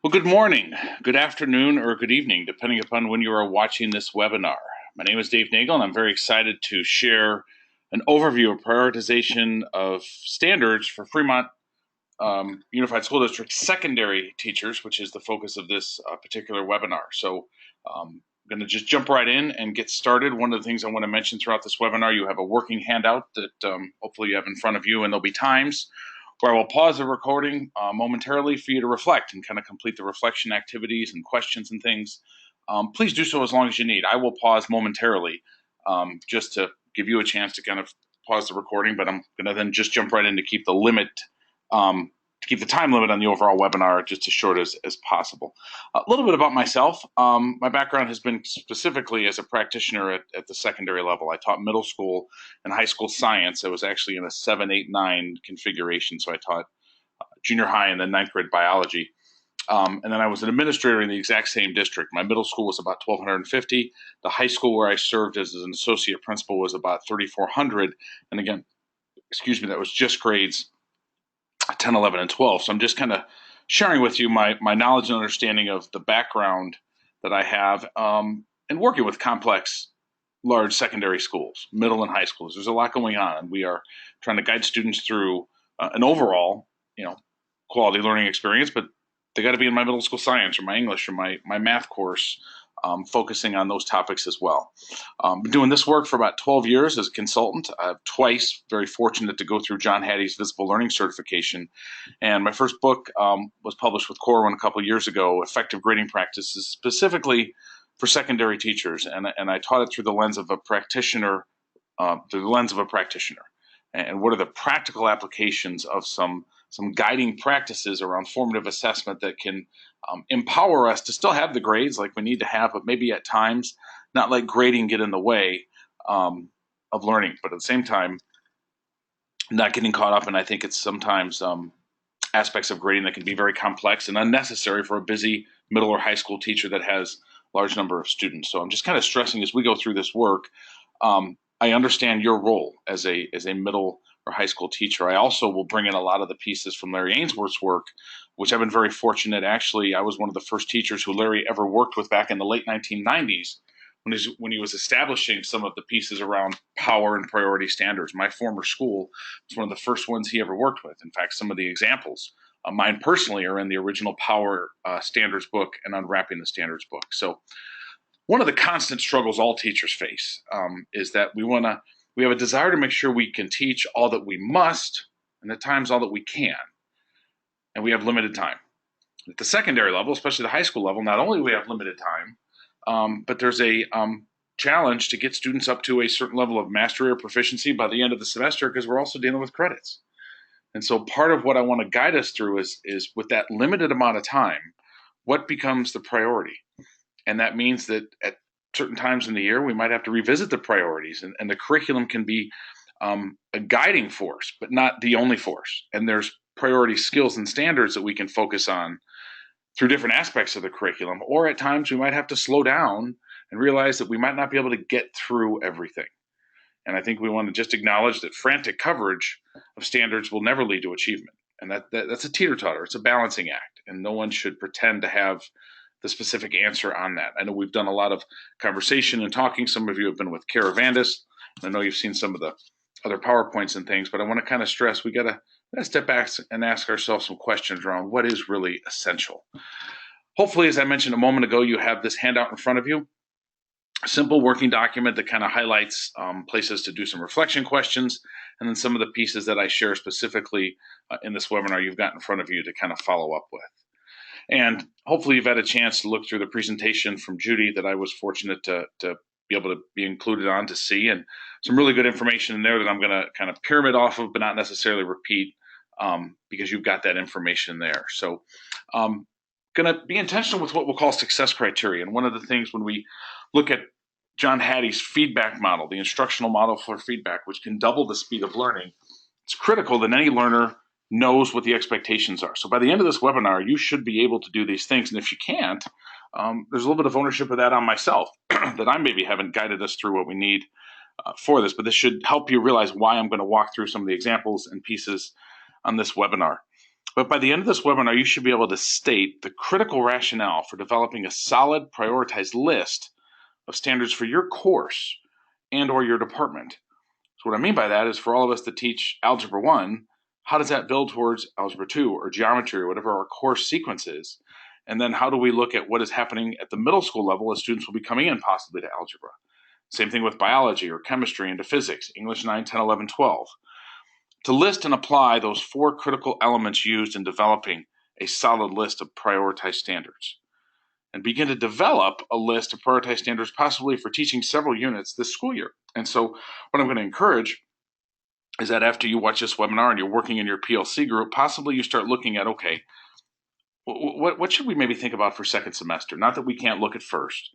Well, good morning, good afternoon, or good evening, depending upon when you are watching this webinar. My name is Dave Nagel, and I'm very excited to share an overview of prioritization of standards for Fremont Unified School District secondary teachers, which is the focus of this particular webinar. So I'm going to just jump right in and get started. One of the things I want to mention throughout this webinar, you have a working handout that hopefully you have in front of you, and there'll be times where I will pause the recording momentarily for you to reflect and kind of complete the reflection activities and questions and things. Please do so as long as you need. I will pause momentarily just to give you a chance to kind of pause the recording, but I'm going to then just jump right in to keep the limit, to keep the time limit on the overall webinar just as short as possible. A little bit about myself. My background has been specifically as a practitioner at the secondary level. I taught middle school and high school science. I was actually in a 7, 8, 9 configuration, so I taught junior high and then ninth grade biology. And then I was an administrator in the exact same district. My middle school was about 1,250. The high school where I served as an associate principal was about 3,400. And again, excuse me, that was just grades 10, 11, and 12. So I'm just kind of sharing with you my knowledge and understanding of the background that I have and working with complex, large secondary schools, middle and high schools. There's a lot going on, and we are trying to guide students through an overall, quality learning experience, but they got to be in my middle school science or my English or my math course, focusing on those topics as well. Been doing this work for about 12 years as a consultant. I'm twice very fortunate to go through John Hattie's Visible Learning Certification. And my first book was published with Corwin a couple of years ago, Effective Grading Practices, specifically for secondary teachers. And I taught it through the lens of a practitioner, and what are the practical applications of some guiding practices around formative assessment that can empower us to still have the grades like we need to have, but maybe at times not let grading get in the way of learning, but at the same time not getting caught up. And I think it's sometimes aspects of grading that can be very complex and unnecessary for a busy middle or high school teacher that has a large number of students. So I'm just kind of stressing as we go through this work, I understand your role as a middle or high school teacher. I also will bring in a lot of the pieces from Larry Ainsworth's work, which I've been very fortunate. Actually, I was one of the first teachers who Larry ever worked with back in the late 1990s when he was establishing some of the pieces around power and priority standards. My former school was one of the first ones he ever worked with. In fact, some of the examples, mine personally, are in the original Power Standards book and Unwrapping the Standards book. So one of the constant struggles all teachers face is that we have a desire to make sure we can teach all that we must, and at times all that we can, and we have limited time. At the secondary level, especially the high school level, not only do we have limited time, but there's a challenge to get students up to a certain level of mastery or proficiency by the end of the semester, because we're also dealing with credits. And so part of what I want to guide us through is with that limited amount of time, what becomes the priority? And that means that at certain times in the year, we might have to revisit the priorities, and the curriculum can be a guiding force, but not the only force. And there's priority skills and standards that we can focus on through different aspects of the curriculum, or at times we might have to slow down and realize that we might not be able to get through everything. And I think we want to just acknowledge that frantic coverage of standards will never lead to achievement. And that's a teeter-totter. It's a balancing act, and no one should pretend to have the specific answer on that. I know we've done a lot of conversation and talking. Some of you have been with Kara Vandis. I know you've seen some of the other PowerPoints and things, but I want to kind of stress we got to step back and ask ourselves some questions around what is really essential. Hopefully, as I mentioned a moment ago, you have this handout in front of you, a simple working document that kind of highlights places to do some reflection questions, and then some of the pieces that I share specifically in this webinar you've got in front of you to kind of follow up with. And hopefully you've had a chance to look through the presentation from Judy that I was fortunate to be able to be included on to see, and some really good information in there that I'm going to kind of pyramid off of, but not necessarily repeat because you've got that information there. So going to be intentional with what we'll call success criteria. And one of the things when we look at John Hattie's feedback model, the instructional model for feedback, which can double the speed of learning, it's critical that any learner knows what the expectations are. So by the end of this webinar, you should be able to do these things. And if you can't, there's a little bit of ownership of that on myself that I maybe haven't guided us through what we need for this, but this should help you realize why I'm going to walk through some of the examples and pieces on this webinar. But by the end of this webinar, you should be able to state the critical rationale for developing a solid, prioritized list of standards for your course and or your department. So what I mean by that is for all of us that teach Algebra 1, how does that build towards Algebra 2 or Geometry or whatever our course sequence is? And then how do we look at what is happening at the middle school level as students will be coming in possibly to Algebra? Same thing with Biology or Chemistry into Physics, English 9, 10, 11, 12. To list and apply those 4 critical elements used in developing a solid list of prioritized standards. And begin to develop a list of prioritized standards possibly for teaching several units this school year. And so what I'm going to encourage is that after you watch this webinar and you're working in your PLC group, possibly you start looking at, okay, what should we maybe think about for second semester? Not that we can't look at first.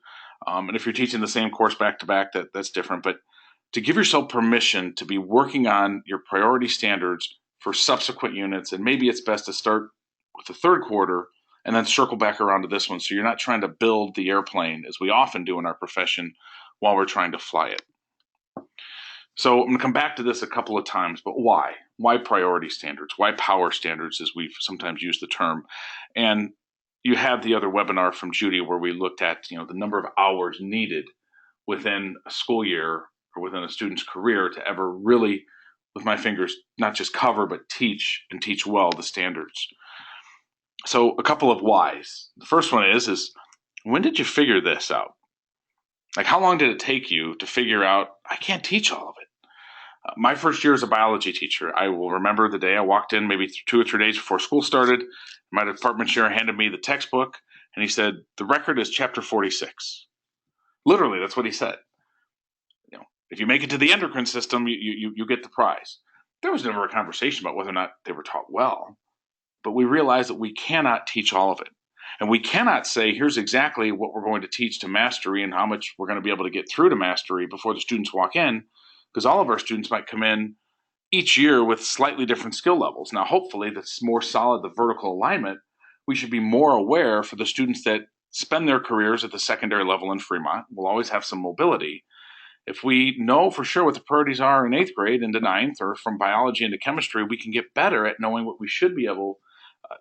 And if you're teaching the same course back to back, that's different. But to give yourself permission to be working on your priority standards for subsequent units, and maybe it's best to start with the third quarter and then circle back around to this one so you're not trying to build the airplane, as we often do in our profession, while we're trying to fly it. So I'm going to come back to this a couple of times, but why? Why priority standards? Why power standards, as we've sometimes used the term? And you have the other webinar from Judy where we looked at the number of hours needed within a school year or within a student's career to ever really, with my fingers, not just cover, but teach and teach well the standards. So a couple of whys. The first one is when did you figure this out? Like, how long did it take you to figure out, I can't teach all of it? My first year as a biology teacher, I will remember the day I walked in maybe 2 or 3 days before school started. My department chair handed me the textbook, and he said, the record is chapter 46. Literally, that's what he said. If you make it to the endocrine system, you get the prize. There was never a conversation about whether or not they were taught well, but we realized that we cannot teach all of it. And we cannot say, here's exactly what we're going to teach to mastery and how much we're going to be able to get through to mastery before the students walk in, because all of our students might come in each year with slightly different skill levels. Now, hopefully, that's more solid, the vertical alignment. We should be more aware for the students that spend their careers at the secondary level in Fremont. We'll always have some mobility. If we know for sure what the priorities are in 8th grade into 9th, or from biology into chemistry, we can get better at knowing what we should be able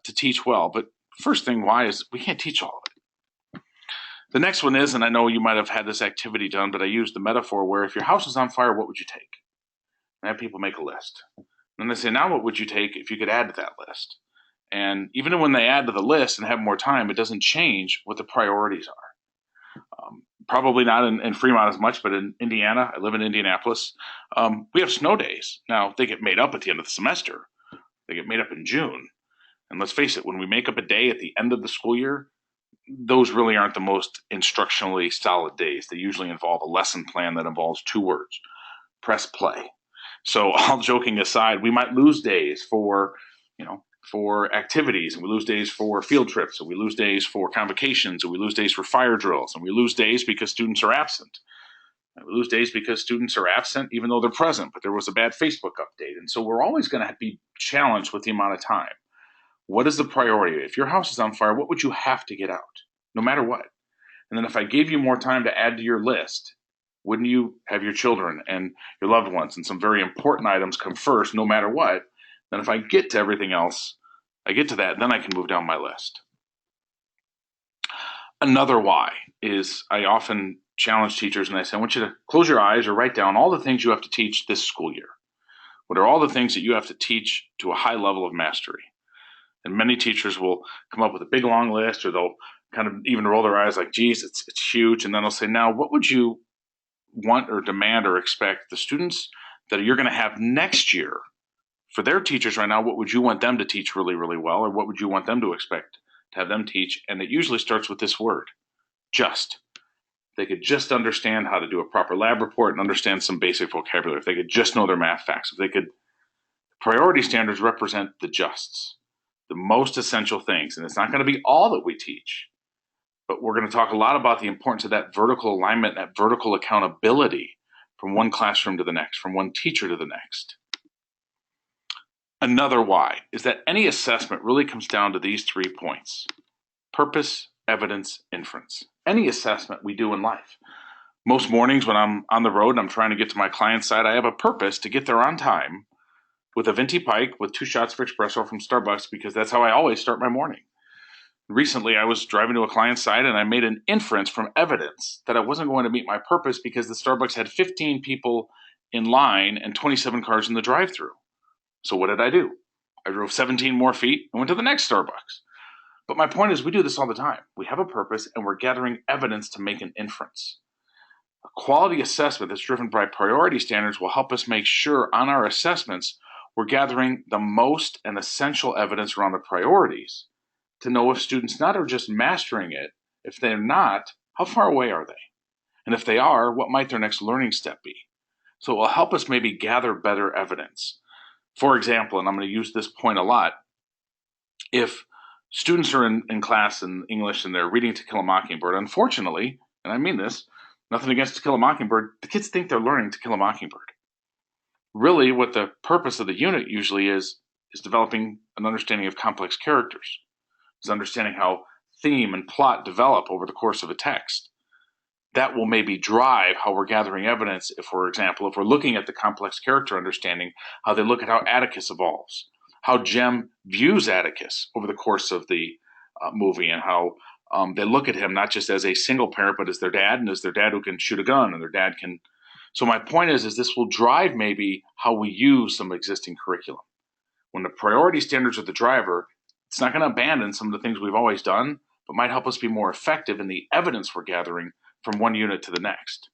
to teach well. But first thing, why is we can't teach all of it. The next one is, and I know you might have had this activity done, but I use the metaphor where if your house is on fire, what would you take? And have people make a list. And they say, now what would you take if you could add to that list? And even when they add to the list and have more time, it doesn't change what the priorities are. Probably not in Fremont as much, but in Indiana, I live in Indianapolis, we have snow days. Now, they get made up at the end of the semester. They get made up in June. And let's face it, when we make up a day at the end of the school year, those really aren't the most instructionally solid days. They usually involve a lesson plan that involves 2 words, press play. So all joking aside, we might lose days for activities, and we lose days for field trips, and we lose days for convocations, and we lose days for fire drills, and we lose days because students are absent. And we lose days because students are absent even though they're present, but there was a bad Facebook update. And so we're always going to be challenged with the amount of time. What is the priority? If your house is on fire, what would you have to get out, no matter what? And then if I gave you more time to add to your list, wouldn't you have your children and your loved ones and some very important items come first, no matter what? Then if I get to everything else, I get to that, then I can move down my list. Another why is I often challenge teachers and I say, I want you to close your eyes or write down all the things you have to teach this school year. What are all the things that you have to teach to a high level of mastery? And many teachers will come up with a big long list, or they'll kind of even roll their eyes like, geez, it's huge. And then they'll say, now, what would you want or demand or expect the students that you're going to have next year for their teachers right now? What would you want them to teach really, really well? Or what would you want them to expect to have them teach? And it usually starts with this word, just. They could just understand how to do a proper lab report and understand some basic vocabulary. If they could just know their math facts, if they could, priority standards represent the justs, the most essential things. And it's not going to be all that we teach, but we're going to talk a lot about the importance of that vertical alignment, that vertical accountability from one classroom to the next, from one teacher to the next. Another why is that any assessment really comes down to these 3 points: purpose, evidence, inference. Any assessment we do in life. Most mornings when I'm on the road and I'm trying to get to my client's site, I have a purpose to get there on time with a venti pike with 2 shots of espresso from Starbucks because that's how I always start my morning. Recently, I was driving to a client's site and I made an inference from evidence that I wasn't going to meet my purpose because the Starbucks had 15 people in line and 27 cars in the drive-thru. So what did I do? I drove 17 more feet and went to the next Starbucks. But my point is, we do this all the time. We have a purpose and we're gathering evidence to make an inference. A quality assessment that's driven by priority standards will help us make sure on our assessments we're gathering the most and essential evidence around the priorities to know if students not are just mastering it, if they're not, how far away are they? And if they are, what might their next learning step be? So it will help us maybe gather better evidence. For example, and I'm going to use this point a lot, if students are in class in English and they're reading To Kill a Mockingbird, unfortunately, and I mean this, nothing against To Kill a Mockingbird, the kids think they're learning To Kill a Mockingbird. Really, what the purpose of the unit usually is developing an understanding of complex characters. Is understanding how theme and plot develop over the course of a text. That will maybe drive how we're gathering evidence if, for example, if we're looking at the complex character understanding, how they look at how Atticus evolves, how Jem views Atticus over the course of the movie, and how they look at him not just as a single parent, but as their dad, and as their dad who can shoot a gun, and their dad can. So my point is this will drive maybe how we use some existing curriculum. When the priority standards are the driver, it's not going to abandon some of the things we've always done, but might help us be more effective in the evidence we're gathering from one unit to the next.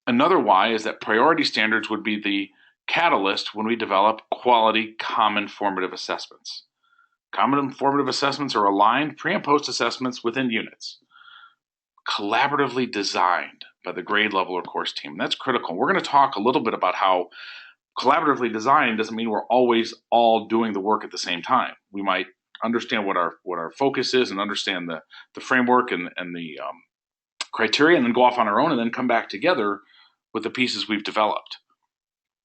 Another why is that priority standards would be the catalyst when we develop quality common formative assessments. Common formative assessments are aligned pre- and post-assessments within units, collaboratively designed by the grade level or course team. And that's critical. We're going to talk a little bit about how collaboratively designed doesn't mean we're always all doing the work at the same time. We might understand what our focus is and understand the framework and the criteria, and then go off on our own and then come back together with the pieces we've developed.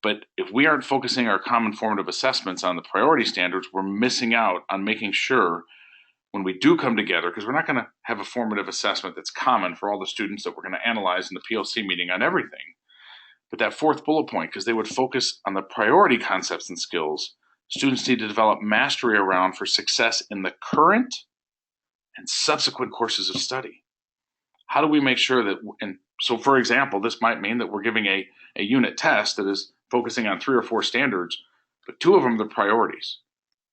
But if we aren't focusing our common formative assessments on the priority standards, we're missing out on making sure when we do come together, because we're not going to have a formative assessment that's common for all the students that we're going to analyze in the PLC meeting on everything. But that fourth bullet point, because they would focus on the priority concepts and skills students need to develop mastery around for success in the current and subsequent courses of study. How do we make sure that, and so for example, this might mean that we're giving a unit test that is focusing on 3 or 4 standards, but 2 of them are the priorities.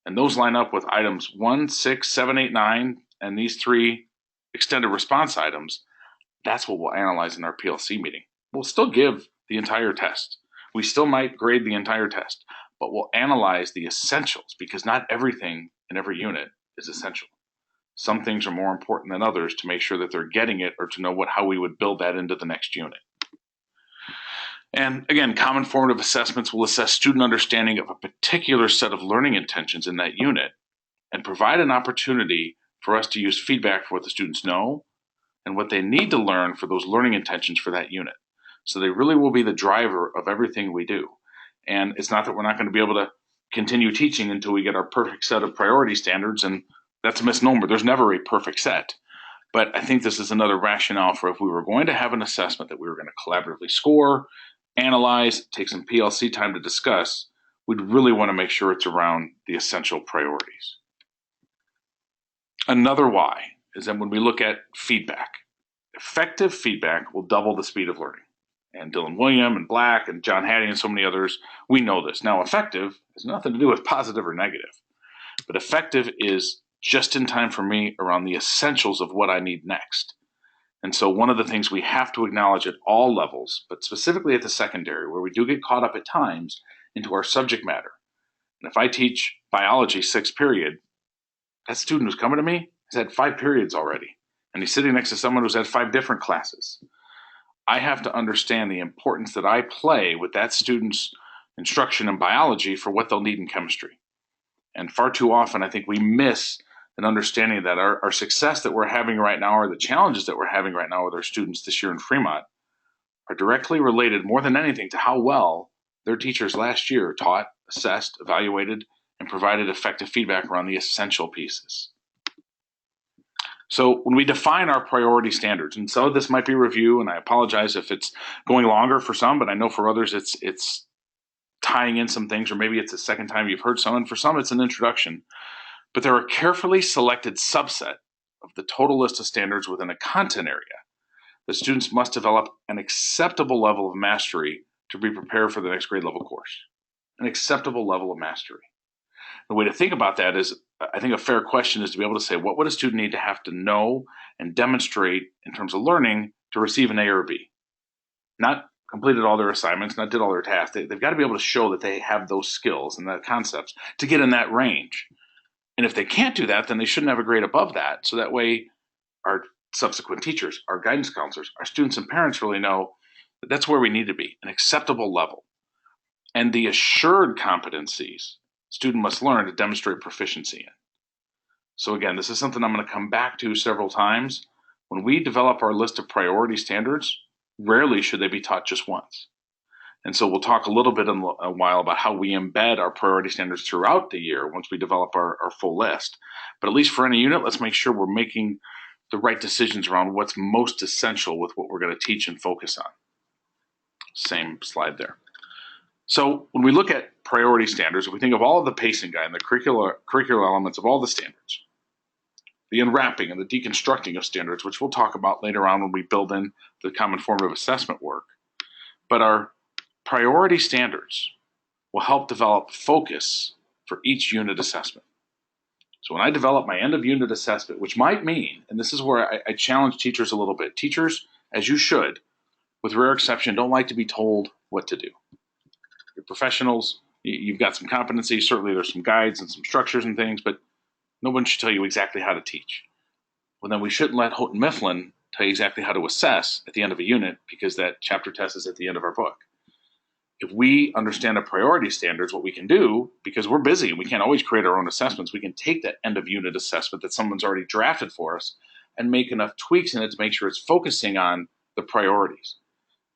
And those line up with items 1, 6, 7, 8, 9, and these 3 extended response items. That's what we'll analyze in our PLC meeting. We'll still give the entire test. We still might grade the entire test, but we'll analyze the essentials because not everything in every unit is essential. Some things are more important than others to make sure that they're getting it or to know how we would build that into the next unit. And again, common formative assessments will assess student understanding of a particular set of learning intentions in that unit and provide an opportunity for us to use feedback for what the students know and what they need to learn for those learning intentions for that unit. So they really will be the driver of everything we do. And it's not that we're not going to be able to continue teaching until we get our perfect set of priority standards, and that's a misnomer. There's never a perfect set. But I think this is another rationale for if we were going to have an assessment that we were going to collaboratively score, analyze, take some PLC time to discuss, we'd really want to make sure it's around the essential priorities. Another why is that when we look at feedback, effective feedback will double the speed of learning. And Dylan William and Black and John Hattie and so many others, we know this. Now, effective has nothing to do with positive or negative, but effective is just in time for me around the essentials of what I need next. And so one of the things we have to acknowledge at all levels, but specifically at the secondary, where we do get caught up at times into our subject matter. And if I teach biology 6th period, that student who's coming to me has had 5 periods already. And he's sitting next to someone who's had 5 different classes. I have to understand the importance that I play with that student's instruction in biology for what they'll need in chemistry. And far too often, I think we miss an understanding that our success that we're having right now, or the challenges that we're having right now with our students this year in Fremont, are directly related more than anything to how well their teachers last year taught, assessed, evaluated, and provided effective feedback around the essential pieces. So when we define our priority standards, and so this might be review, and I apologize if it's going longer for some, but I know for others it's tying in some things, or maybe it's the second time you've heard some, and for some it's an introduction. But they're a carefully selected subset of the total list of standards within a content area. The students must develop an acceptable level of mastery to be prepared for the next grade level course. An acceptable level of mastery. The way to think about that is, I think a fair question is to be able to say, what would a student need to have to know and demonstrate in terms of learning to receive an A or a B? Not completed all their assignments, not did all their tasks. They've got to be able to show that they have those skills and that concepts to get in that range. And if they can't do that, then they shouldn't have a grade above that. So that way our subsequent teachers, our guidance counselors, our students and parents really know that that's where we need to be, an acceptable level. And the assured competencies student must learn to demonstrate proficiency in. So again, this is something I'm going to come back to several times. When we develop our list of priority standards, rarely should they be taught just once. And so we'll talk a little bit in a while about how we embed our priority standards throughout the year once we develop our full list. But at least for any unit, let's make sure we're making the right decisions around what's most essential with what we're going to teach and focus on. Same slide there. So when we look at priority standards, if we think of all of the pacing guide and the curricular elements of all the standards, the unwrapping and the deconstructing of standards, which we'll talk about later on when we build in the common formative assessment work, but our priority standards will help develop focus for each unit assessment. So when I develop my end of unit assessment, which might mean, and this is where I challenge teachers a little bit, teachers, as you should, with rare exception, don't like to be told what to do. You're professionals, you've got some competencies, certainly there's some guides and some structures and things, but no one should tell you exactly how to teach. Well, then we shouldn't let Houghton Mifflin tell you exactly how to assess at the end of a unit, because that chapter test is at the end of our book. If we understand the priority standards, what we can do, because we're busy and we can't always create our own assessments, we can take that end of unit assessment that someone's already drafted for us and make enough tweaks in it to make sure it's focusing on the priorities.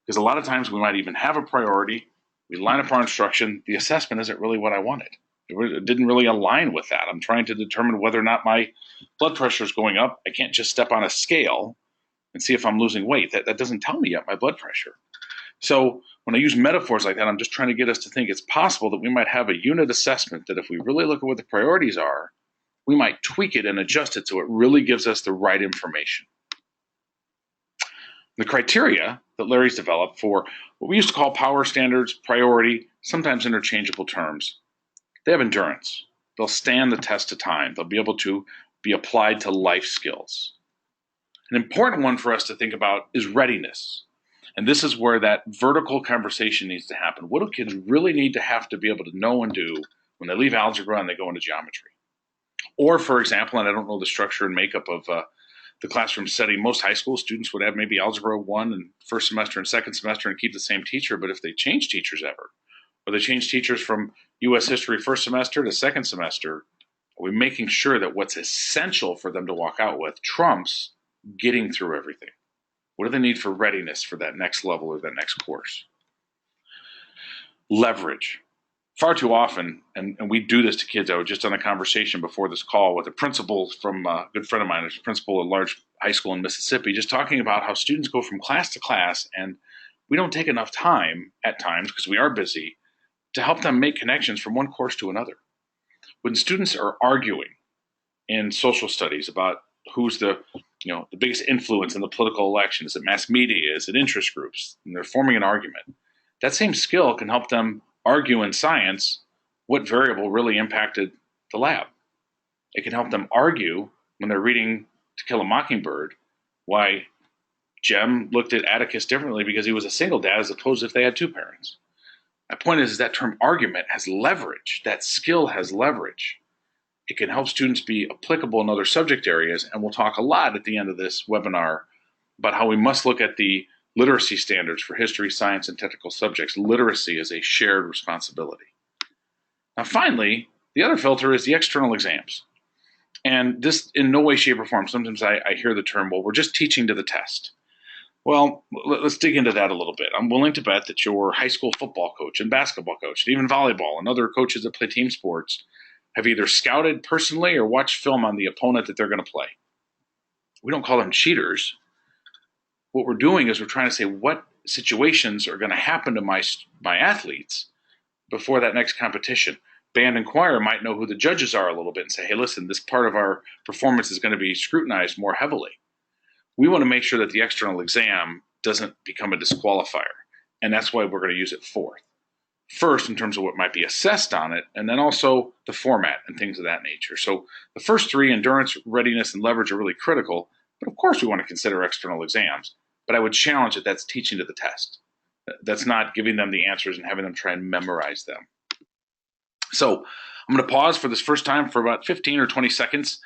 Because a lot of times we might even have a priority, we line up our instruction, the assessment isn't really what I wanted. It didn't really align with that. I'm trying to determine whether or not my blood pressure is going up. I can't just step on a scale and see if I'm losing weight. That doesn't tell me yet my blood pressure. So when I use metaphors like that, I'm just trying to get us to think it's possible that we might have a unit assessment that if we really look at what the priorities are, we might tweak it and adjust it so it really gives us the right information. The criteria that Larry's developed for what we used to call power standards, priority, sometimes interchangeable terms, they have endurance. They'll stand the test of time. They'll be able to be applied to life skills. An important one for us to think about is readiness. And this is where that vertical conversation needs to happen. What do kids really need to have to be able to know and do when they leave algebra and they go into geometry? Or, for example, and I don't know the structure and makeup of the classroom setting, most high school students would have maybe Algebra 1 and first semester and second semester and keep the same teacher, but if they change teachers ever, or they change teachers from U.S. history first semester to second semester, are we making sure that what's essential for them to walk out with trumps getting through everything? What do they need for readiness for that next level or that next course? Leverage. Far too often, and we do this to kids. I was just on a conversation before this call with a principal from a good friend of mine, who's a principal at a large high school in Mississippi, just talking about how students go from class to class, and we don't take enough time at times, because we are busy, to help them make connections from one course to another. When students are arguing in social studies about who's the biggest influence in the political election, is it mass media, is it interest groups, and they're forming an argument, that same skill can help them argue in science what variable really impacted the lab. It can help them argue when they're reading To Kill a Mockingbird why Jem looked at Atticus differently because he was a single dad as opposed to if they had two parents. My point is that term argument has leverage. That skill has leverage. It can help students be applicable in other subject areas, and we'll talk a lot at the end of this webinar about how we must look at the literacy standards for history, science, and technical subjects. Literacy is a shared responsibility. Now, finally, the other filter is the external exams. And this, in no way, shape, or form, sometimes I hear the term, well, we're just teaching to the test. Well, let's dig into that a little bit. I'm willing to bet that your high school football coach and basketball coach, and even volleyball and other coaches that play team sports, have either scouted personally or watched film on the opponent that they're going to play. We don't call them cheaters. What we're doing is we're trying to say what situations are going to happen to my athletes, before that next competition. Band and choir might know who the judges are a little bit and say, hey, listen, this part of our performance is going to be scrutinized more heavily. We want to make sure that the external exam doesn't become a disqualifier. And that's why we're going to use it fourth. First, in terms of what might be assessed on it, and then also the format and things of that nature. So the first three, endurance, readiness, and leverage, are really critical. But of course, we want to consider external exams. But I would challenge that that's teaching to the test. That's not giving them the answers and having them try and memorize them. So I'm going to pause for this first time for about 15 or 20 seconds.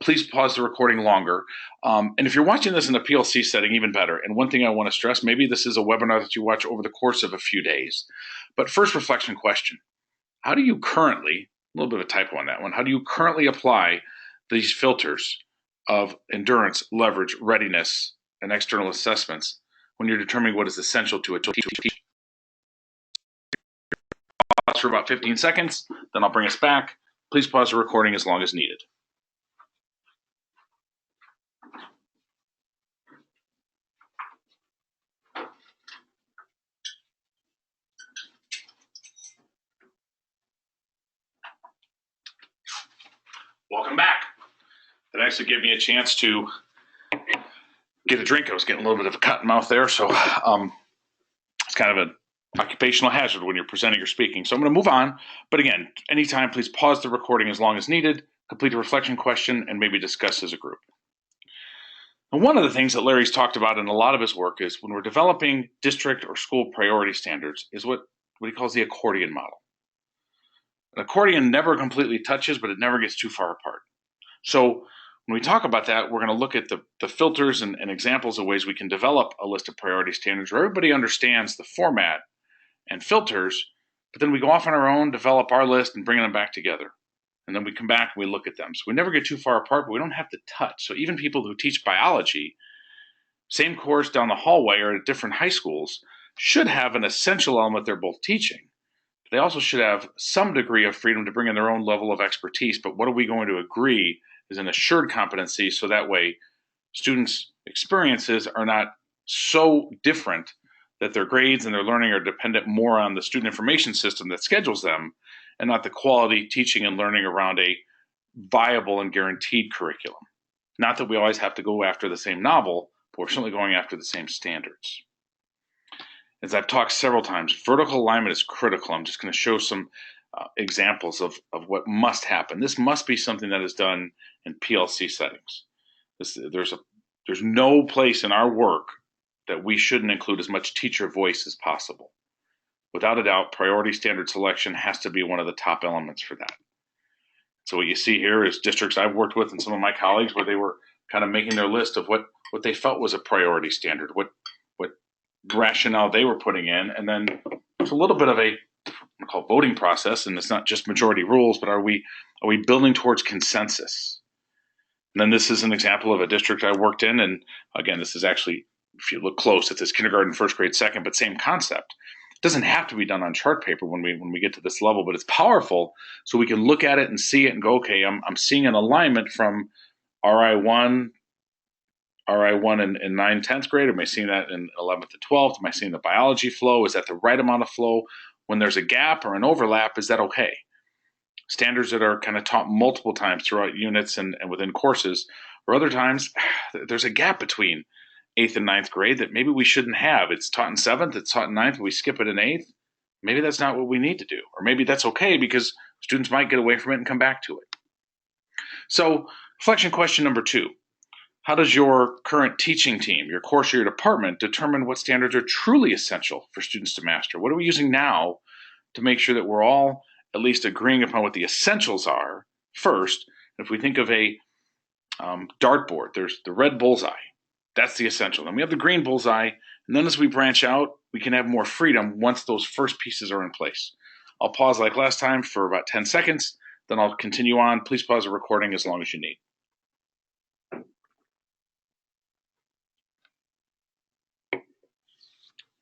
Please pause the recording longer. And if you're watching this in a PLC setting, even better. And one thing I want to stress, maybe this is a webinar that you watch over the course of a few days. But first reflection question, how do you currently, a little bit of a typo on that one, how do you currently apply these filters of endurance, leverage, readiness, and external assessments when you're determining what is essential to a teacher? Pause for about 15 seconds, then I'll bring us back. Please pause the recording as long as needed. Welcome back. That actually gave me a chance to get a drink. I was getting a little bit of a cotton mouth there, so it's kind of an occupational hazard when you're presenting or speaking. So I'm going to move on. But again, anytime, please pause the recording as long as needed, complete a reflection question, and maybe discuss as a group. And one of the things that Larry's talked about in a lot of his work is when we're developing district or school priority standards is what he calls the accordion model. An accordion never completely touches, but it never gets too far apart. So when we talk about that, we're going to look at the filters and examples of ways we can develop a list of priority standards where everybody understands the format and filters, but then we go off on our own, develop our list, and bring them back together. And then we come back and we look at them. So we never get too far apart, but we don't have to touch. So even people who teach biology, same course down the hallway or at different high schools, should have an essential element they're both teaching. They also should have some degree of freedom to bring in their own level of expertise, but what are we going to agree is an assured competency so that way students' experiences are not so different that their grades and their learning are dependent more on the student information system that schedules them and not the quality teaching and learning around a viable and guaranteed curriculum. Not that we always have to go after the same novel, but we're certainly going after the same standards. As I've talked several times, vertical alignment is critical. I'm just going to show some examples of what must happen. This must be something that is done in PLC settings. There's no place in our work that we shouldn't include as much teacher voice as possible. Without a doubt, priority standard selection has to be one of the top elements for that. So what you see here is districts I've worked with and some of my colleagues where they were kind of making their list of what they felt was a priority standard, what rationale they were putting in, and then it's a little bit of a call voting process, and it's not just majority rules, but are we building towards consensus? And then this is an example of a district I worked in, and again, this is actually, if you look close, it says kindergarten, first grade, second, but same concept. It doesn't have to be done on chart paper when we get to this level, but it's powerful, so we can look at it and see it and go, okay, I'm seeing an alignment from RI1 in 9th, 10th grade? Am I seeing that in 11th to 12th? Am I seeing the biology flow? Is that the right amount of flow? When there's a gap or an overlap, is that okay? Standards that are kind of taught multiple times throughout units and within courses, or other times there's a gap between 8th and 9th grade that maybe we shouldn't have. It's taught in 7th, it's taught in 9th, and we skip it in 8th. Maybe that's not what we need to do. Or maybe that's okay because students might get away from it and come back to it. So reflection question number 2. How does your current teaching team, your course or your department determine what standards are truly essential for students to master? What are we using now to make sure that we're all at least agreeing upon what the essentials are first? If we think of a dartboard, there's the red bullseye. That's the essential. Then we have the green bullseye. And then as we branch out, we can have more freedom once those first pieces are in place. I'll pause like last time for about 10 seconds. Then I'll continue on. Please pause the recording as long as you need.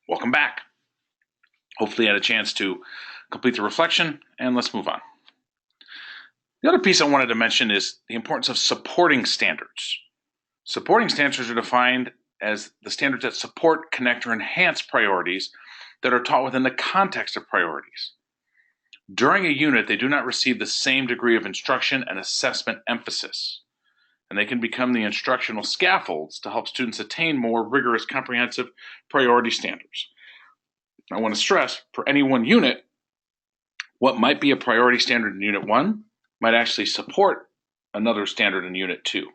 Welcome back. Hopefully you had a chance to complete the reflection, and let's move on. The other piece I wanted to mention is the importance of supporting standards. Supporting standards are defined as the standards that support, connect, or enhance priorities that are taught within the context of priorities. During a unit, they do not receive the same degree of instruction and assessment emphasis, and they can become the instructional scaffolds to help students attain more rigorous, comprehensive priority standards. I want to stress, for any one unit, what might be a priority standard in Unit 1 might actually support another standard in Unit 2.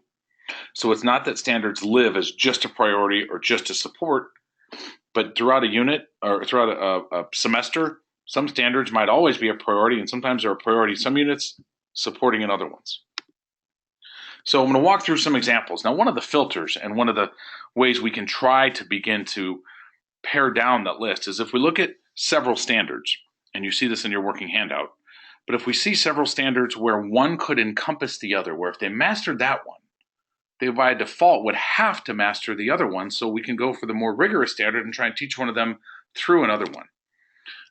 So it's not that standards live as just a priority or just a support, but throughout a unit or throughout a semester, some standards might always be a priority, and sometimes they're a priority in some units, supporting in other ones. So I'm going to walk through some examples. Now, one of the filters and one of the ways we can try to begin to pare down that list is if we look at several standards, and you see this in your working handout, but if we see several standards where one could encompass the other, where if they mastered that one, they by default would have to master the other one, so we can go for the more rigorous standard and try and teach one of them through another one.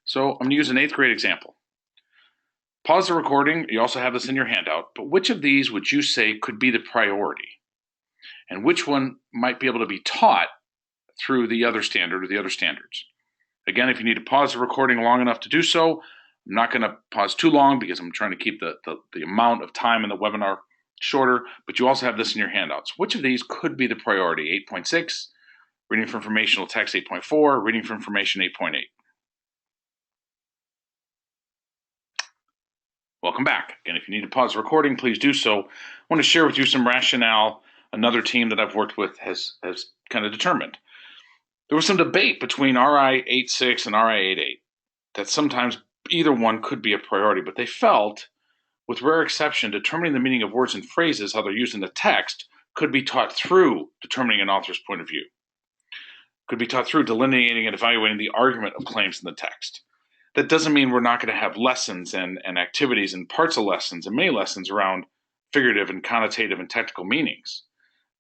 So I'm going to use an 8th grade example. Pause the recording. You also have this in your handout, but which of these would you say could be the priority? And which one might be able to be taught through the other standard or the other standards? Again, if you need to pause the recording long enough to do so, I'm not going to pause too long because I'm trying to keep the amount of time in the webinar shorter, but you also have this in your handouts. Which of these could be the priority? 8.6, reading for informational text 8.4, reading for information 8.8. Welcome back. Again, if you need to pause the recording, please do so. I want to share with you some rationale another team that I've worked with has kind of determined. There was some debate between RI 8.6 and RI 8.8 that sometimes either one could be a priority, but they felt, with rare exception, determining the meaning of words and phrases, how they're used in the text, could be taught through determining an author's point of view. Could be taught through delineating and evaluating the argument of claims in the text. That doesn't mean we're not going to have lessons and activities and parts of lessons and many lessons around figurative and connotative and technical meanings.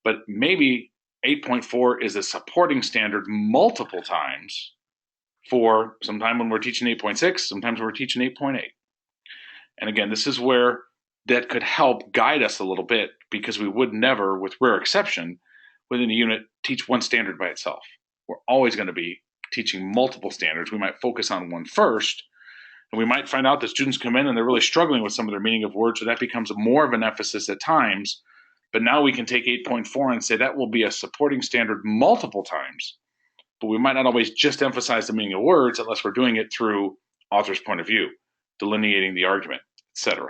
But maybe 8.4 is a supporting standard multiple times for sometime when we're teaching 8.6, sometimes we're teaching 8.8. And again, this is where that could help guide us a little bit, because we would never, with rare exception, within a unit, teach one standard by itself. We're always going to be teaching multiple standards. We might focus on one first, and we might find out that students come in and they're really struggling with some of their meaning of words, so that becomes more of an emphasis at times. But now we can take 8.4 and say that will be a supporting standard multiple times, but we might not always just emphasize the meaning of words unless we're doing it through author's point of view, delineating the argument, etc.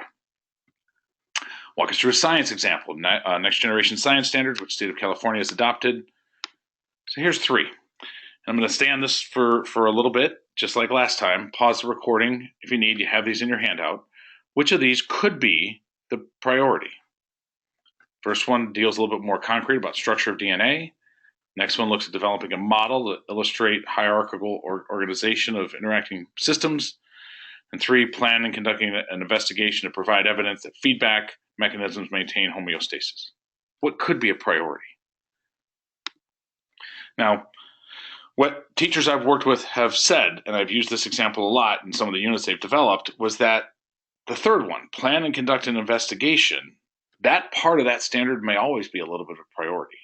Walk us through a science example. Next generation science standards, which the state of California has adopted. So here's 3. I'm going to stay on this for a little bit, just like last time. Pause the recording if you need. You have these in your handout. Which of these could be the priority? First one deals a little bit more concrete about structure of DNA. Next one looks at developing a model to illustrate hierarchical organization of interacting systems. And 3, plan and conducting an investigation to provide evidence that feedback mechanisms maintain homeostasis. What could be a priority? Now, what teachers I've worked with have said, and I've used this example a lot in some of the units they've developed, was that the third one, plan and conduct an investigation, that part of that standard may always be a little bit of a priority.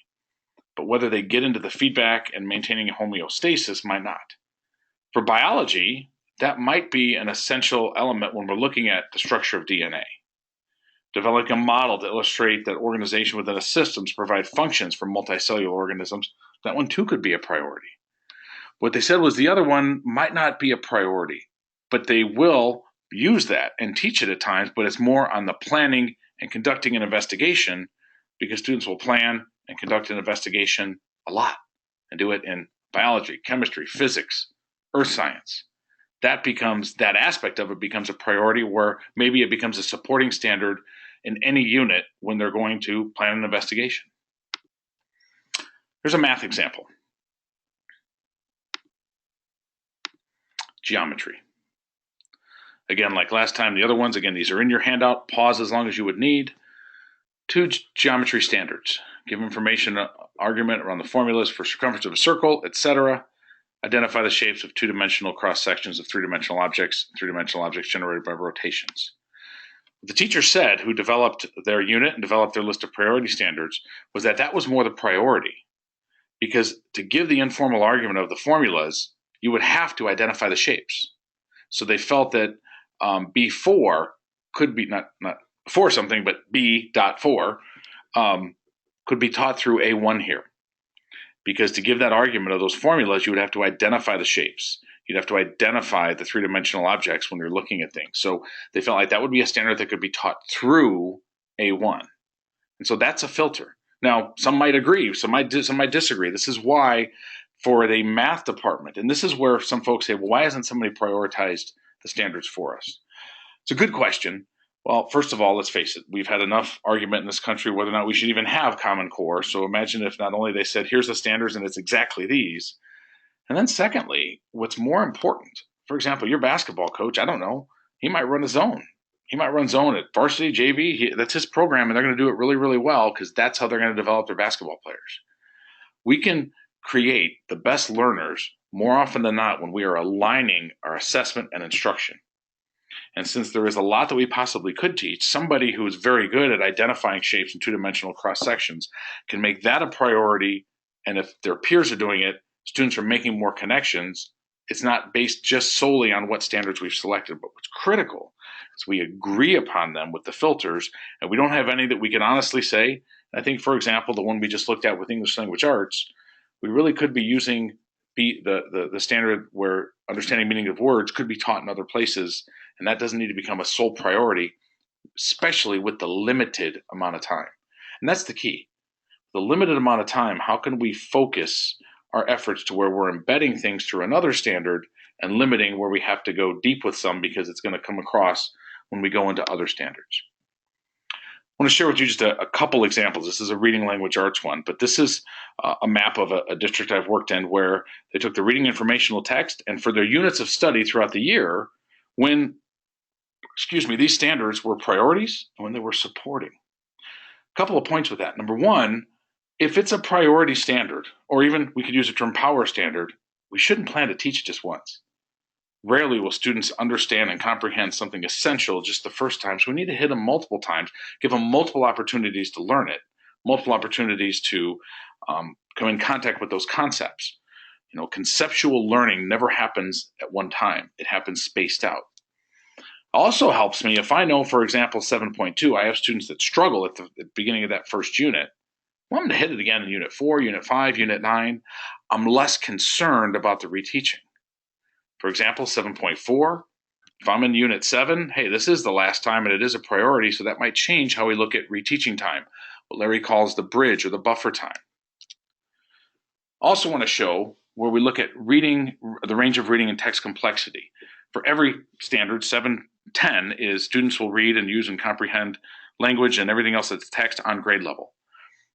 But whether they get into the feedback and maintaining homeostasis might not. For biology, that might be an essential element when we're looking at the structure of DNA. Developing a model to illustrate that organization within a system to provide functions for multicellular organisms, that one too could be a priority. What they said was the other one might not be a priority, but they will use that and teach it at times, but it's more on the planning and conducting an investigation, because students will plan and conduct an investigation a lot and do it in biology, chemistry, physics, earth science. That aspect of it becomes a priority, where maybe it becomes a supporting standard in any unit when they're going to plan an investigation. Here's a math example. Geometry. Again, like last time, the other ones, again, these are in your handout. Pause as long as you would need. 2 geometry standards. Give information, argument around the formulas for circumference of a circle, etc. Identify the shapes of 2-dimensional cross sections of 3-dimensional objects, 3-dimensional objects generated by rotations. What the teacher said, who developed their unit and developed their list of priority standards, was that was more the priority. Because to give the informal argument of the formulas, you would have to identify the shapes. So they felt that B4 could be not for something, but B.4 could be taught through A1 here. Because to give that argument of those formulas, you would have to identify the shapes. You'd have to identify the three-dimensional objects when you're looking at things. So they felt like that would be a standard that could be taught through A1. And so that's a filter. Now, some might agree, some might disagree. This is why for the math department, and this is where some folks say, well, why hasn't somebody prioritized the standards for us? It's a good question. Well, first of all, let's face it, we've had enough argument in this country whether or not we should even have Common Core. So imagine if not only they said, here's the standards and it's exactly these. And then secondly, what's more important, for example, your basketball coach, I don't know, he might run a zone. He might run zone at varsity, JV. That's his program, and they're going to do it really, really well because that's how they're going to develop their basketball players. We can create the best learners more often than not when we are aligning our assessment and instruction. And since there is a lot that we possibly could teach, somebody who is very good at identifying shapes in two-dimensional cross sections can make that a priority. And if their peers are doing it, students are making more connections. It's not based just solely on what standards we've selected, but what's critical is we agree upon them with the filters, and we don't have any that we can honestly say. I think, for example, the one we just looked at with English language arts, we really could be using the standard where understanding meaning of words could be taught in other places, and that doesn't need to become a sole priority, especially with the limited amount of time. And that's the key. The limited amount of time, how can we focus our efforts to where we're embedding things through another standard and limiting where we have to go deep with some because it's going to come across when we go into other standards? I want to share with you just a couple examples. This is a reading language arts one, but this is a map of a district I've worked in where they took the reading informational text, and for their units of study throughout the year, when, these standards were priorities and when they were supporting. A couple of points with that. Number one, if it's a priority standard, or even we could use the term power standard, we shouldn't plan to teach it just once. Rarely will students understand and comprehend something essential just the first time, so we need to hit them multiple times, give them multiple opportunities to learn it, multiple opportunities to come in contact with those concepts. Conceptual learning never happens at one time. It happens spaced out. Also helps me if I know, for example, 7.2, I have students that struggle at the beginning of that first unit. I want them to hit it again in Unit 4, Unit 5, Unit 9. I'm less concerned about the reteaching. For example, 7.4, if I'm in Unit 7, hey, this is the last time and it is a priority, so that might change how we look at reteaching time, what Larry calls the bridge or the buffer time. Also want to show where we look at reading, the range of reading and text complexity. For every standard, 7.10 is students will read and use and comprehend language and everything else that's text on grade level.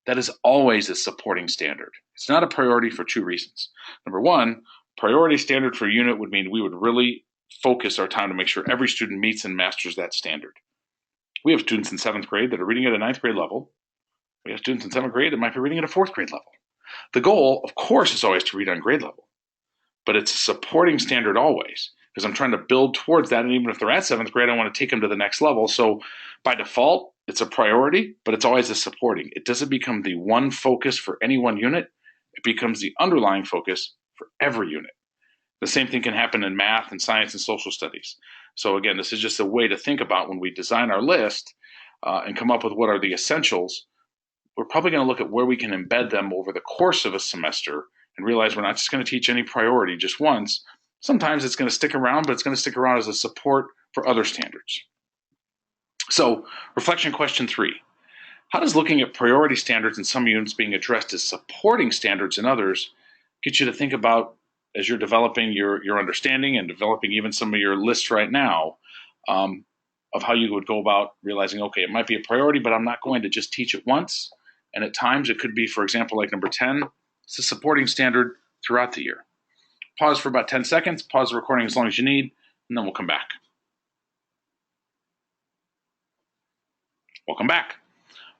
That is always a supporting standard. It's not a priority for two reasons. Number one, priority standard for a unit would mean we would really focus our time to make sure every student meets and masters that standard. We have students in 7th grade that are reading at a 9th grade level. We have students in 7th grade that might be reading at a 4th grade level. The goal, of course, is always to read on grade level, but it's a supporting standard always because I'm trying to build towards that, and even if they're at 7th grade, I want to take them to the next level. So by default, it's a priority, but it's always a supporting. It doesn't become the one focus for any one unit. It becomes the underlying focus for every unit. The same thing can happen in math and science and social studies. So again, this is just a way to think about when we design our list and come up with what are the essentials. We're probably going to look at where we can embed them over the course of a semester and realize we're not just going to teach any priority just once. Sometimes it's going to stick around, but it's going to stick around as a support for other standards. So, reflection question 3. How does looking at priority standards in some units being addressed as supporting standards in others get you to think about, as you're developing your understanding and developing even some of your lists right now, of how you would go about realizing, okay, it might be a priority, but I'm not going to just teach it once. And at times it could be, for example, like number 10, it's a supporting standard throughout the year. Pause for about 10 seconds, pause the recording as long as you need, and then we'll come back. Welcome back.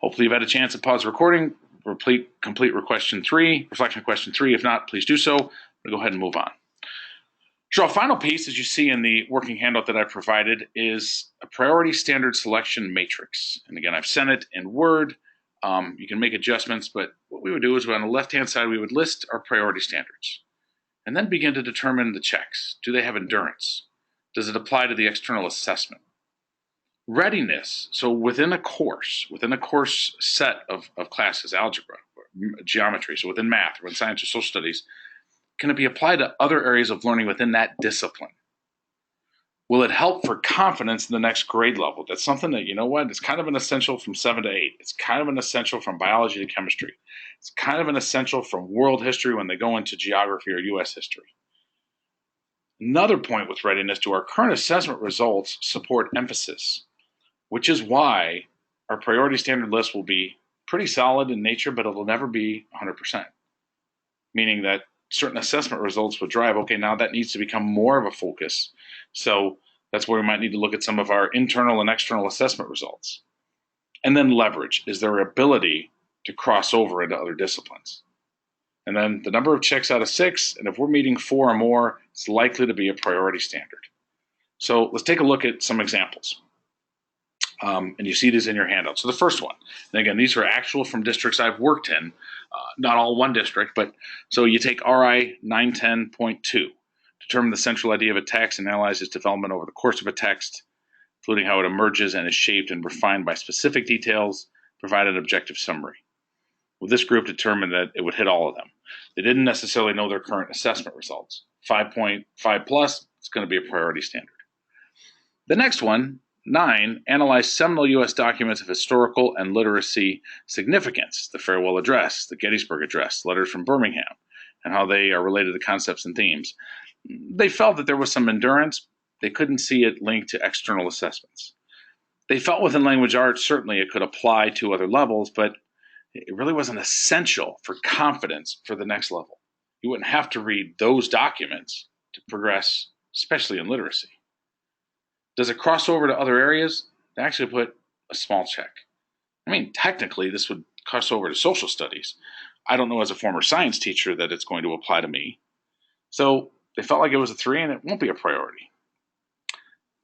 Hopefully you've had a chance to pause the recording, complete reflection question 3. If not, please do so. We'll go ahead and move on. So a final piece, as you see in the working handout that I provided, is a priority standard selection matrix. And again, I've sent it in Word. You can make adjustments, but what we would do is on the left-hand side, we would list our priority standards and then begin to determine the checks. Do they have endurance? does it apply to the external assessment? Readiness, so within a course set of classes, algebra, geometry, so within math, or in science or social studies, can it be applied to other areas of learning within that discipline? Will it help for confidence in the next grade level? That's something that, it's kind of an essential from 7 to 8. It's kind of an essential from biology to chemistry. It's kind of an essential from world history when they go into geography or U.S. history. Another point with readiness, do our current assessment results support emphasis? Which is why our priority standard list will be pretty solid in nature, but it'll never be 100%. Meaning that certain assessment results would drive, okay, now that needs to become more of a focus. So that's where we might need to look at some of our internal and external assessment results. And then leverage is their ability to cross over into other disciplines. And then the number of checks out of 6, and if we're meeting 4 or more, it's likely to be a priority standard. So let's take a look at some examples. And you see these in your handout. So the first one, and again, these are actual from districts I've worked in, not all one district, but so you take RI 910.2, determine the central idea of a text and analyze its development over the course of a text, including how it emerges and is shaped and refined by specific details, provide an objective summary. Well, this group determined that it would hit all of them. They didn't necessarily know their current assessment results. 5.5 plus, it's going to be a priority standard. The next one, 9, analyze seminal U.S. documents of historical and literacy significance, the Farewell Address, the Gettysburg Address, letters from Birmingham, and how they are related to concepts and themes. They felt that there was some endurance. They couldn't see it linked to external assessments. They felt within language arts, certainly it could apply to other levels, but it really wasn't essential for confidence for the next level. You wouldn't have to read those documents to progress, especially in literacy. Does it cross over to other areas? They actually put a small check. I mean, technically, this would cross over to social studies. I don't know as a former science teacher that it's going to apply to me. So they felt like it was a 3 and it won't be a priority.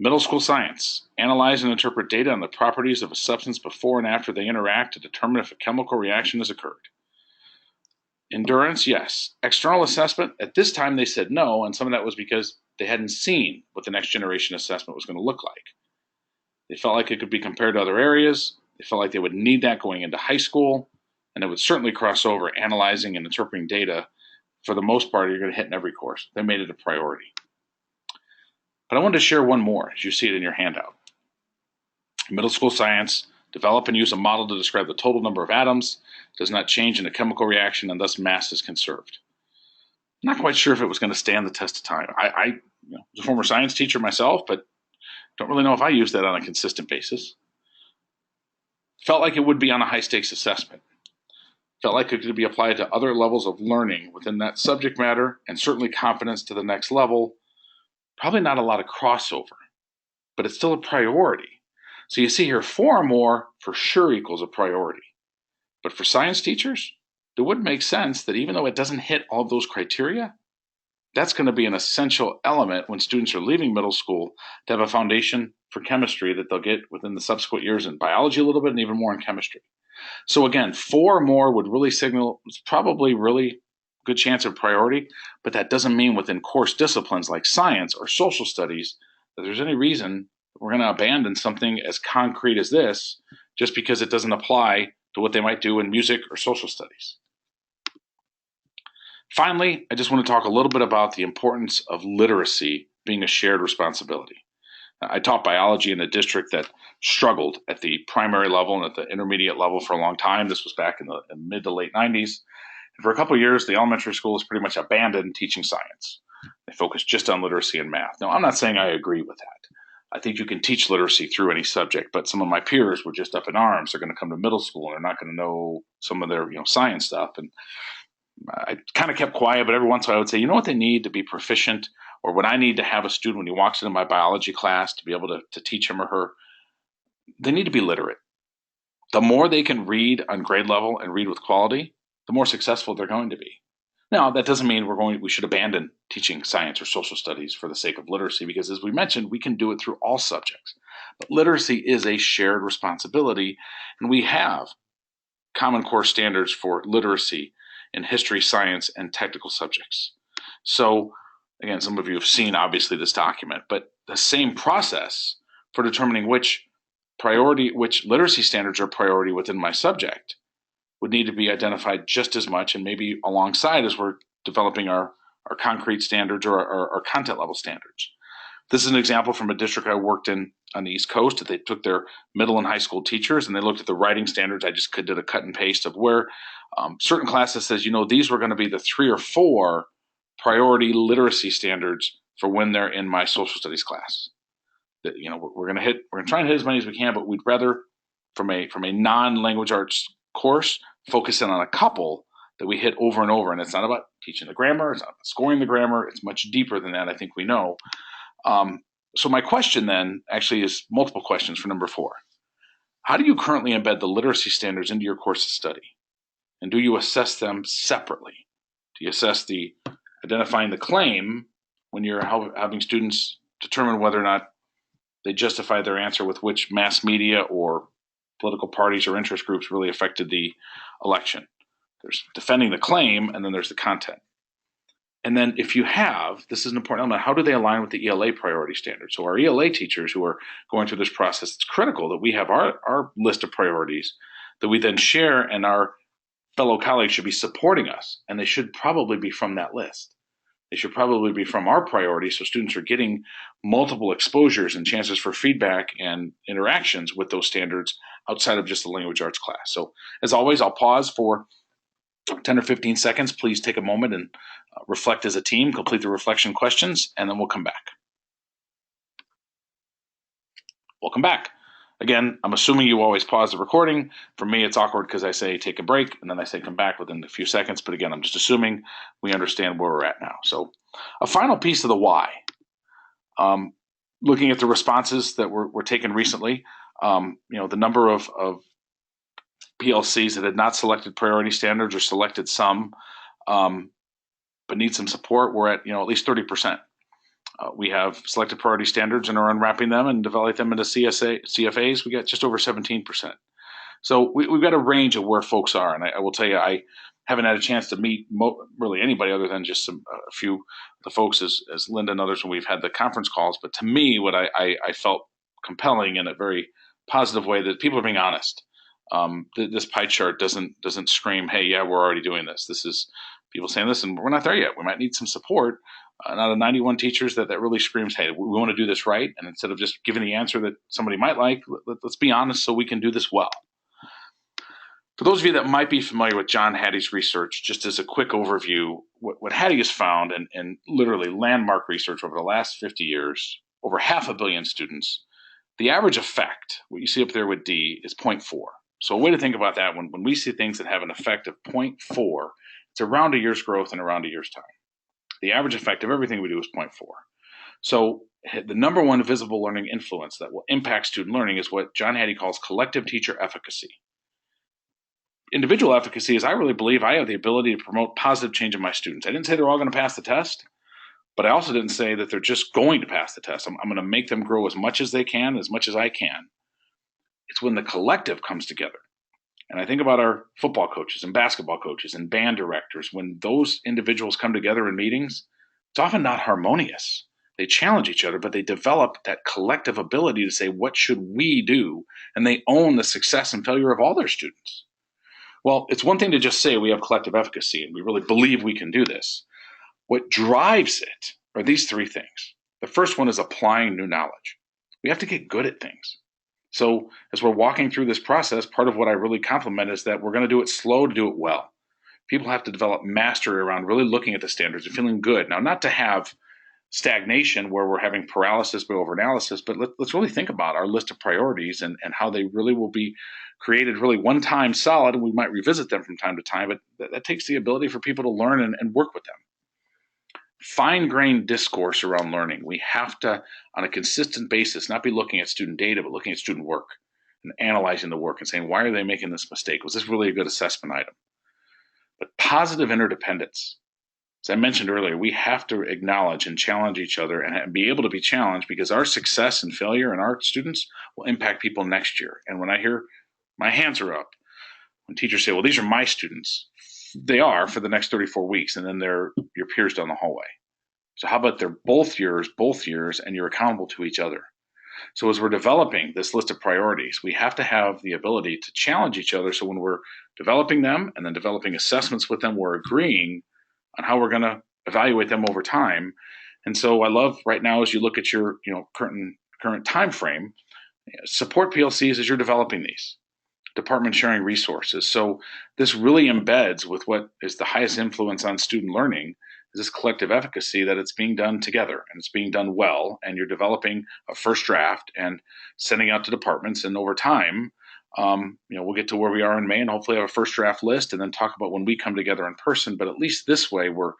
Middle school science. Analyze and interpret data on the properties of a substance before and after they interact to determine if a chemical reaction has occurred. Endurance, yes. External assessment, at this time they said no, and some of that was because they hadn't seen what the next generation assessment was going to look like. They felt like it could be compared to other areas. They felt like they would need that going into high school, and it would certainly cross over analyzing and interpreting data. For the most part, you're going to hit in every course. They made it a priority. But I wanted to share one more, as you see it in your handout. Middle school science, develop and use a model to describe the total number of atoms, does not change in a chemical reaction, and thus mass is conserved. I'm not quite sure if it was going to stand the test of time. I was a former science teacher myself, but don't really know if I use that on a consistent basis. Felt like it would be on a high-stakes assessment. Felt like it could be applied to other levels of learning within that subject matter, and certainly confidence to the next level. Probably not a lot of crossover, but it's still a priority. So you see here, 4 or more for sure equals a priority. But for science teachers, it would make sense that even though it doesn't hit all of those criteria, that's going to be an essential element when students are leaving middle school to have a foundation for chemistry that they'll get within the subsequent years in biology a little bit and even more in chemistry. So again, 4 or more would really signal it's probably really good chance of priority, but that doesn't mean within course disciplines like science or social studies that there's any reason we're going to abandon something as concrete as this just because it doesn't apply to what they might do in music or social studies. Finally, I just want to talk a little bit about the importance of literacy being a shared responsibility. I taught biology in a district that struggled at the primary level and at the intermediate level for a long time. This was back in the mid to late 90s. And for a couple of years, the elementary schools pretty much abandoned teaching science. They focused just on literacy and math. Now, I'm not saying I agree with that. I think you can teach literacy through any subject, but some of my peers were just up in arms. They're going to come to middle school and they're not going to know some of their science stuff. And I kind of kept quiet, but every once in a while I would say, you know what they need to be proficient, or what I need to have a student when he walks into my biology class to be able to teach him or her, they need to be literate. The more they can read on grade level and read with quality, the more successful they're going to be. Now, that doesn't mean we should abandon teaching science or social studies for the sake of literacy, because as we mentioned, we can do it through all subjects. But literacy is a shared responsibility, and we have Common Core standards for literacy in history, science, and technical subjects. So, again, some of you have seen, obviously, this document, but the same process for determining which literacy standards are priority within my subject would need to be identified just as much, and maybe alongside as we're developing our concrete standards or our content level standards. This is an example from a district I worked in on the East Coast that they took their middle and high school teachers and they looked at the writing standards. I just did a cut and paste of where certain classes says, these were going to be the 3 or 4 priority literacy standards for when they're in my social studies class. That, we're going to try and hit as many as we can, but we'd rather from a non-language arts course focus in on a couple that we hit over and over. And it's not about teaching the grammar, it's not about scoring the grammar, it's much deeper than that, I think we know. So my question then actually is multiple questions for number 4. How do you currently embed the literacy standards into your course of study? And do you assess them separately? Do you assess the identifying the claim when you're having students determine whether or not they justify their answer with which mass media or political parties or interest groups really affected the election? There's defending the claim, and then there's the content. And then if you have, this is an important element, how do they align with the ELA priority standards? So our ELA teachers who are going through this process, it's critical that we have our list of priorities that we then share, and our fellow colleagues should be supporting us, and they should probably be from that list. They should probably be from our priorities, so students are getting multiple exposures and chances for feedback and interactions with those standards outside of just the language arts class. So as always, I'll pause for 10 or 15 seconds. Please take a moment and reflect as a team, complete the reflection questions, and then we'll come back. Welcome back. Again, I'm assuming you always pause the recording. For me, it's awkward because I say take a break, and then I say come back within a few seconds. But again, I'm just assuming we understand where we're at now. So a final piece of the why. Looking at the responses that were taken recently, the number of PLCs that had not selected priority standards or selected some, but need some support, we're at at least 30%. We have selected priority standards and are unwrapping them and developing them into CFAs. We got just over 17%. So we've got a range of where folks are. And I will tell you, I haven't had a chance to meet really anybody other than just a few of the folks as Linda and others when we've had the conference calls. But to me, what I felt compelling in a very positive way, that people are being honest. This pie chart doesn't scream, hey, yeah, we're already doing this. This is people saying, listen, we're not there yet. We might need some support. Out of 91 teachers that really screams, hey, we want to do this right. And instead of just giving the answer that somebody might like, let's be honest so we can do this well. For those of you that might be familiar with John Hattie's research, just as a quick overview, what Hattie has found, and literally landmark research over the last 50 years, over 500 million students, the average effect, what you see up there with D, is 0.4. So a way to think about that, when we see things that have an effect of 0.4, it's around a year's growth and around a year's time. The average effect of everything we do is 0.4. So the number one visible learning influence that will impact student learning is what John Hattie calls collective teacher efficacy. Individual efficacy is I really believe I have the ability to promote positive change in my students. I didn't say they're all going to pass the test, but I also didn't say that they're just going to pass the test. I'm going to make them grow as much as they can, as much as I can. It's when the collective comes together. And I think about our football coaches and basketball coaches and band directors. When those individuals come together in meetings, it's often not harmonious. They challenge each other, but they develop that collective ability to say, what should we do? And they own the success and failure of all their students. Well, it's one thing to just say we have collective efficacy and we really believe we can do this. What drives it are these 3 things. The first one is applying new knowledge. We have to get good at things. So as we're walking through this process, part of what I really compliment is that we're going to do it slow to do it well. People have to develop mastery around really looking at the standards and feeling good. Now, not to have stagnation where we're having paralysis by overanalysis, but let's really think about our list of priorities and how they really will be created really one time solid, and we might revisit them from time to time, but that takes the ability for people to learn and work with them. Fine-grained discourse around learning. We have to, on a consistent basis, not be looking at student data, but looking at student work and analyzing the work and saying, why are they making this mistake? Was this really a good assessment item? But positive interdependence. As I mentioned earlier, we have to acknowledge and challenge each other and be able to be challenged, because our success and failure in our students will impact people next year. And when I hear my hands are up, when teachers say, well, these are my students, they are for the next 34 weeks, and then they're your peers down the hallway. So how about they're both years, and you're accountable to each other? So as we're developing this list of priorities, we have to have the ability to challenge each other. So when we're developing them and then developing assessments with them, we're agreeing on how we're going to evaluate them over time. And so I love right now, as you look at your current time frame, support PLCs as you're developing these department sharing resources. So this really embeds with what is the highest influence on student learning is this collective efficacy, that it's being done together and it's being done well, and you're developing a first draft and sending out to departments. And over time, we'll get to where we are in May and hopefully have a first draft list and then talk about when we come together in person. But at least this way, or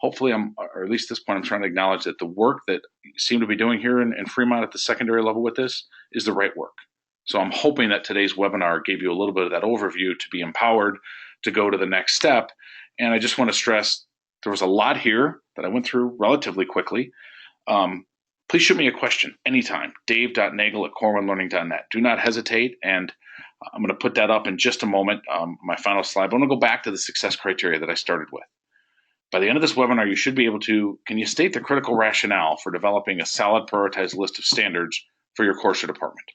at least this point, I'm trying to acknowledge that the work that you seem to be doing here in Fremont at the secondary level with this is the right work. So I'm hoping that today's webinar gave you a little bit of that overview to be empowered to go to the next step. And I just want to stress there was a lot here that I went through relatively quickly. Please shoot me a question anytime, dave.nagel@corwinlearning.net. Do not hesitate, and I'm going to put that up in just a moment, my final slide. But I want to go back to the success criteria that I started with. By the end of this webinar, you should be able to, can you state the critical rationale for developing a solid prioritized list of standards for your course or department?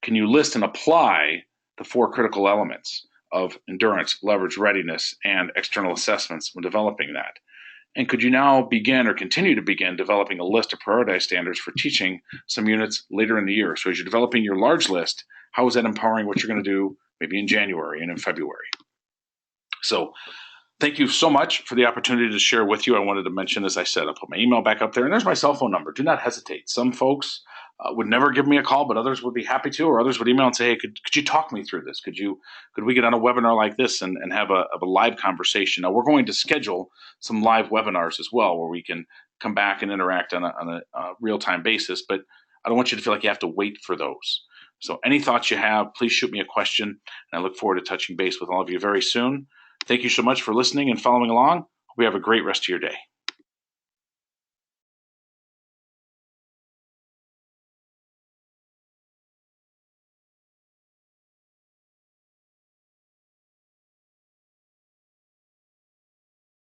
Can you list and apply the 4 critical elements of endurance, leverage, readiness, and external assessments when developing that? And could you now begin or continue to begin developing a list of prioritized standards for teaching some units later in the year? So as you're developing your large list, how is that empowering what you're going to do maybe in January and in February? So thank you so much for the opportunity to share with you. I wanted to mention, as I said, I'll put my email back up there, and there's my cell phone number. Do not hesitate. Some folks would never give me a call, but others would be happy to, or others would email and say, hey, could you talk me through this? Could we get on a webinar like this and have a live conversation? Now, we're going to schedule some live webinars as well, where we can come back and interact on a real-time basis, but I don't want you to feel like you have to wait for those. So any thoughts you have, please shoot me a question, and I look forward to touching base with all of you very soon. Thank you so much for listening and following along. Hope you have a great rest of your day.